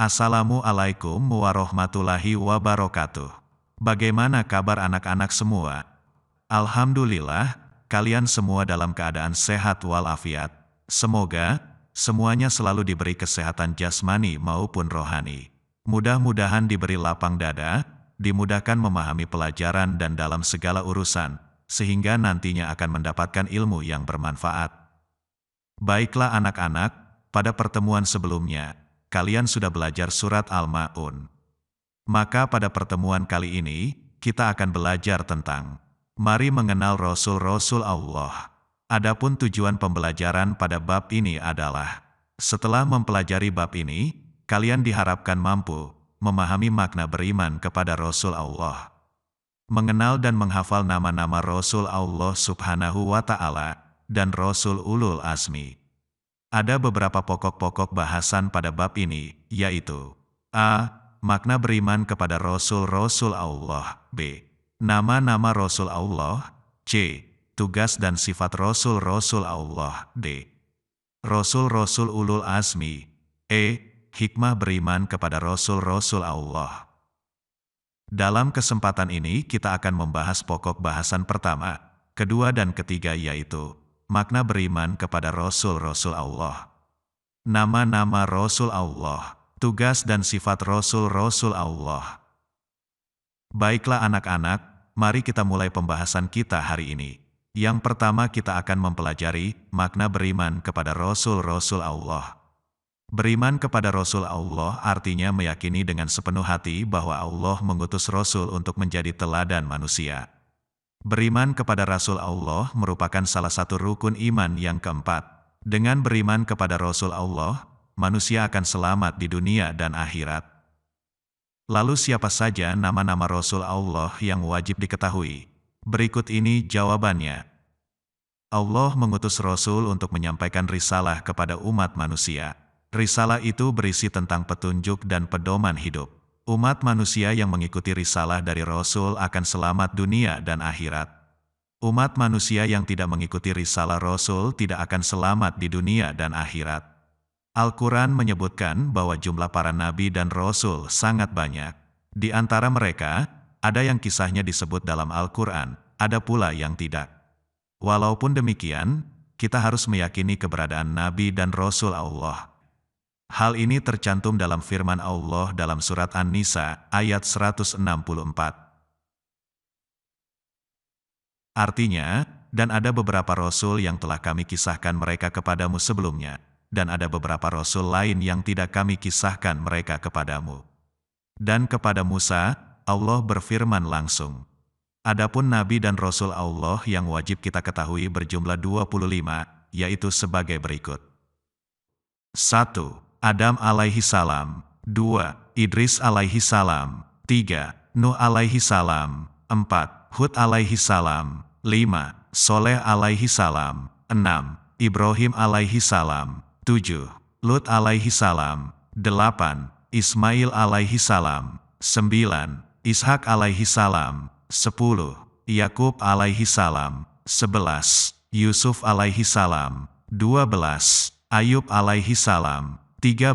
Assalamualaikum warahmatullahi wabarakatuh. Bagaimana kabar anak-anak semua? Alhamdulillah, kalian semua dalam keadaan sehat walafiat. Semoga semuanya selalu diberi kesehatan jasmani maupun rohani. Mudah-mudahan diberi lapang dada, dimudahkan memahami pelajaran dan dalam segala urusan, sehingga nantinya akan mendapatkan ilmu yang bermanfaat. Baiklah anak-anak, pada pertemuan sebelumnya, kalian sudah belajar surat Al-Ma'un. Maka pada pertemuan kali ini, kita akan belajar tentang mari mengenal Rasul-Rasul Allah. Adapun tujuan pembelajaran pada bab ini adalah, setelah mempelajari bab ini, kalian diharapkan mampu memahami makna beriman kepada Rasul Allah. Mengenal dan menghafal nama-nama Rasul Allah Subhanahu wa Ta'ala dan Rasul Ulul Azmi. Ada beberapa pokok-pokok bahasan pada bab ini, yaitu A. Makna beriman kepada Rasul-Rasul Allah. B. Nama-nama Rasul Allah. C. Tugas dan sifat Rasul-Rasul Allah. D. Rasul-Rasul Ulul Azmi. E. Hikmah beriman kepada Rasul-Rasul Allah. Dalam kesempatan ini kita akan membahas pokok bahasan pertama, kedua dan ketiga, yaitu makna beriman kepada Rasul-Rasul Allah. Nama-nama Rasul Allah, tugas dan sifat Rasul-Rasul Allah. Baiklah anak-anak, mari kita mulai pembahasan kita hari ini. Yang pertama kita akan mempelajari makna beriman kepada Rasul-Rasul Allah. Beriman kepada Rasul Allah artinya meyakini dengan sepenuh hati bahwa Allah mengutus Rasul untuk menjadi teladan manusia. Beriman kepada Rasul Allah merupakan salah satu rukun iman yang keempat. Dengan beriman kepada Rasul Allah, manusia akan selamat di dunia dan akhirat. Lalu siapa saja nama-nama Rasul Allah yang wajib diketahui? Berikut ini jawabannya. Allah mengutus Rasul untuk menyampaikan risalah kepada umat manusia. Risalah itu berisi tentang petunjuk dan pedoman hidup. Umat manusia yang mengikuti risalah dari Rasul akan selamat dunia dan akhirat. Umat manusia yang tidak mengikuti risalah Rasul tidak akan selamat di dunia dan akhirat. Al-Quran menyebutkan bahwa jumlah para nabi dan Rasul sangat banyak. Di antara mereka, ada yang kisahnya disebut dalam Al-Quran, ada pula yang tidak. Walaupun demikian, kita harus meyakini keberadaan nabi dan Rasul Allah. Hal ini tercantum dalam firman Allah dalam surat An-Nisa, ayat 164. Artinya, dan ada beberapa Rasul yang telah kami kisahkan mereka kepadamu sebelumnya, dan ada beberapa Rasul lain yang tidak kami kisahkan mereka kepadamu. Dan kepada Musa, Allah berfirman langsung. Adapun Nabi dan Rasul Allah yang wajib kita ketahui berjumlah 25, yaitu sebagai berikut. 1. Adam alaihi salam. 2. Idris alaihi salam. 3. Nuh alaihi salam. 4. Hud alaihi salam. 5. Soleh alaihi salam. 6. Ibrahim alaihi salam. 7. Lut alaihi salam. 8. Ismail alaihi salam. 9. Ishak alaihi salam. 10. Yakub alaihi salam. 11. Yusuf alaihi salam. 12. Ayub alaihi salam. 13.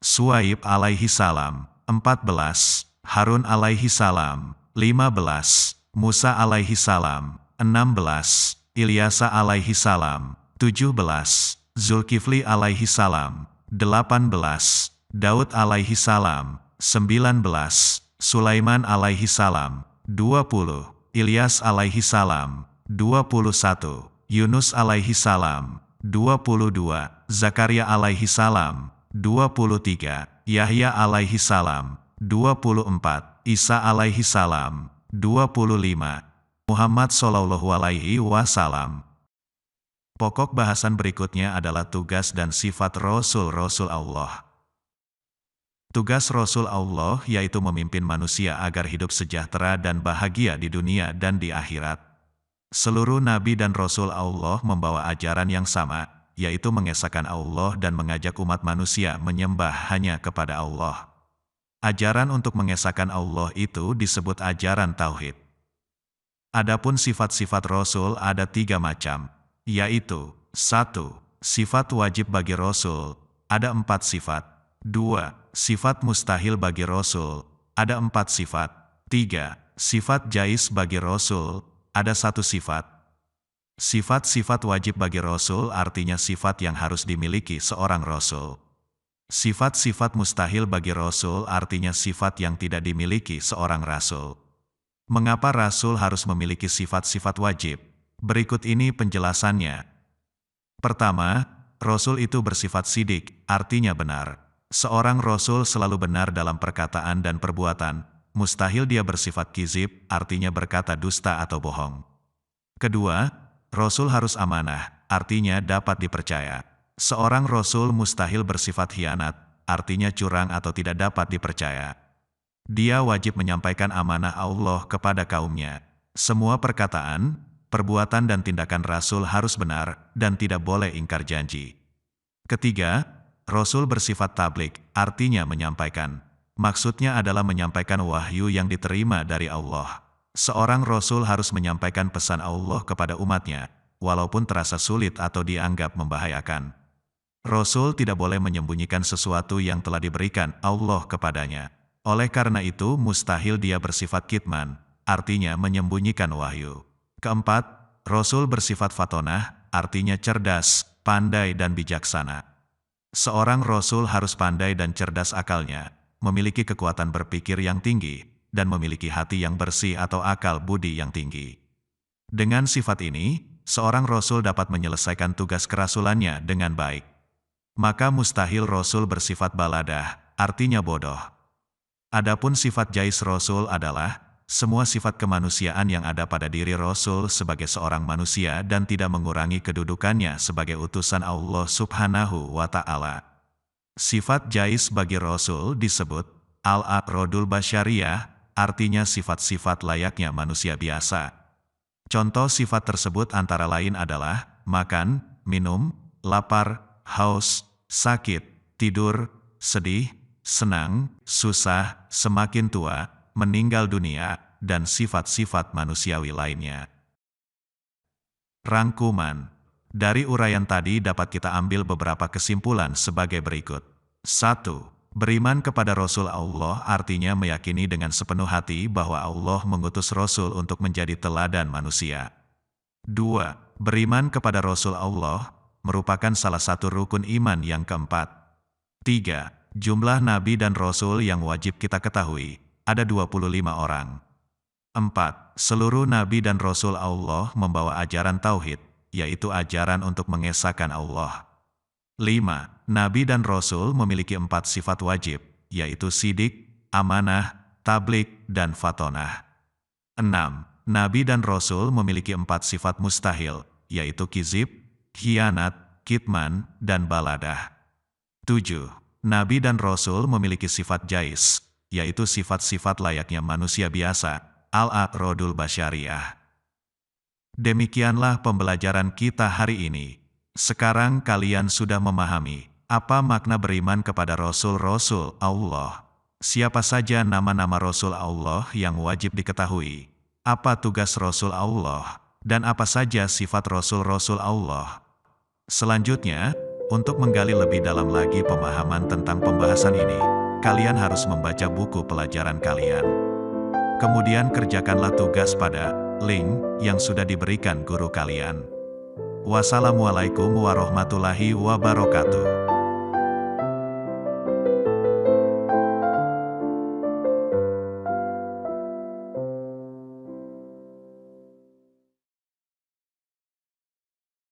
Suaib alaihi salam. 14. Harun alaihi salam. 15. Musa alaihi salam. 16. Ilyasa alaihi salam. 17. Zulkifli alaihi salam. 18. Daud alaihi salam. 19. Sulaiman alaihi salam. 20. Ilyas alaihi salam. 21. Yunus alaihi salam. 22. Zakaria alaihi salam. 23. Yahya alaihi salam. 24. Isa alaihi salam. 25. Muhammad sallallahu alaihi wasallam. Pokok bahasan berikutnya adalah tugas dan sifat Rasul-Rasul Allah. Tugas Rasul Allah yaitu memimpin manusia agar hidup sejahtera dan bahagia di dunia dan di akhirat. Seluruh nabi dan Rasul Allah membawa ajaran yang sama, yaitu mengesahkan Allah dan mengajak umat manusia menyembah hanya kepada Allah. Ajaran untuk mengesahkan Allah itu disebut ajaran Tauhid. Adapun sifat-sifat Rasul ada 3 macam, yaitu 1. Sifat wajib bagi Rasul, ada 4 sifat. 2. Sifat mustahil bagi Rasul, ada 4 sifat. 3. Sifat jais bagi Rasul, ada 1 sifat. Sifat-sifat wajib bagi Rasul artinya sifat yang harus dimiliki seorang Rasul. Sifat-sifat mustahil bagi Rasul artinya sifat yang tidak dimiliki seorang Rasul. Mengapa Rasul harus memiliki sifat-sifat wajib? Berikut ini penjelasannya. Pertama, Rasul itu bersifat sidik, artinya benar. Seorang Rasul selalu benar dalam perkataan dan perbuatan. Mustahil dia bersifat kizib, artinya berkata dusta atau bohong. Kedua, Rasul harus amanah, artinya dapat dipercaya. Seorang Rasul mustahil bersifat khianat, artinya curang atau tidak dapat dipercaya. Dia wajib menyampaikan amanah Allah kepada kaumnya. Semua perkataan, perbuatan dan tindakan Rasul harus benar, dan tidak boleh ingkar janji. Ketiga, Rasul bersifat tablik, artinya menyampaikan. Maksudnya adalah menyampaikan wahyu yang diterima dari Allah. Seorang Rasul harus menyampaikan pesan Allah kepada umatnya, walaupun terasa sulit atau dianggap membahayakan. Rasul tidak boleh menyembunyikan sesuatu yang telah diberikan Allah kepadanya. Oleh karena itu mustahil dia bersifat kitman, artinya menyembunyikan wahyu. Keempat, Rasul bersifat fatonah, artinya cerdas, pandai dan bijaksana. Seorang Rasul harus pandai dan cerdas akalnya, memiliki kekuatan berpikir yang tinggi, dan memiliki hati yang bersih atau akal budi yang tinggi. Dengan sifat ini, seorang Rasul dapat menyelesaikan tugas kerasulannya dengan baik. Maka mustahil Rasul bersifat baladah, artinya bodoh. Adapun sifat jais Rasul adalah semua sifat kemanusiaan yang ada pada diri Rasul sebagai seorang manusia dan tidak mengurangi kedudukannya sebagai utusan Allah Subhanahu wa Ta'ala. Sifat jais bagi Rasul disebut al-aqrodul basyariyah, artinya sifat-sifat layaknya manusia biasa. Contoh sifat tersebut antara lain adalah makan, minum, lapar, haus, sakit, tidur, sedih, senang, susah, semakin tua, meninggal dunia, dan sifat-sifat manusiawi lainnya. Rangkuman. Dari uraian tadi dapat kita ambil beberapa kesimpulan sebagai berikut. 1. Beriman kepada Rasul Allah artinya meyakini dengan sepenuh hati bahwa Allah mengutus Rasul untuk menjadi teladan manusia. 2. Beriman kepada Rasul Allah merupakan salah satu rukun iman yang keempat. 3. Jumlah Nabi dan Rasul yang wajib kita ketahui ada 25 orang. 4. Seluruh Nabi dan Rasul Allah membawa ajaran Tauhid, yaitu ajaran untuk mengesahkan Allah. 5. Nabi dan Rasul memiliki 4 sifat wajib, yaitu sidik, amanah, tablik, dan fatonah. 6. Nabi dan Rasul memiliki 4 sifat mustahil, yaitu kizib, khianat, kitman, dan baladah. 7. Nabi dan Rasul memiliki sifat jais, yaitu sifat-sifat layaknya manusia biasa, al-aqrodul basyariyah. Demikianlah pembelajaran kita hari ini. Sekarang kalian sudah memahami apa makna beriman kepada Rasul-Rasul Allah. Siapa saja nama-nama Rasul Allah yang wajib diketahui, apa tugas Rasul Allah, dan apa saja sifat Rasul-Rasul Allah. Selanjutnya, untuk menggali lebih dalam lagi pemahaman tentang pembahasan ini, kalian harus membaca buku pelajaran kalian. Kemudian kerjakanlah tugas pada link yang sudah diberikan guru kalian. Wassalamualaikum warahmatullahi wabarakatuh.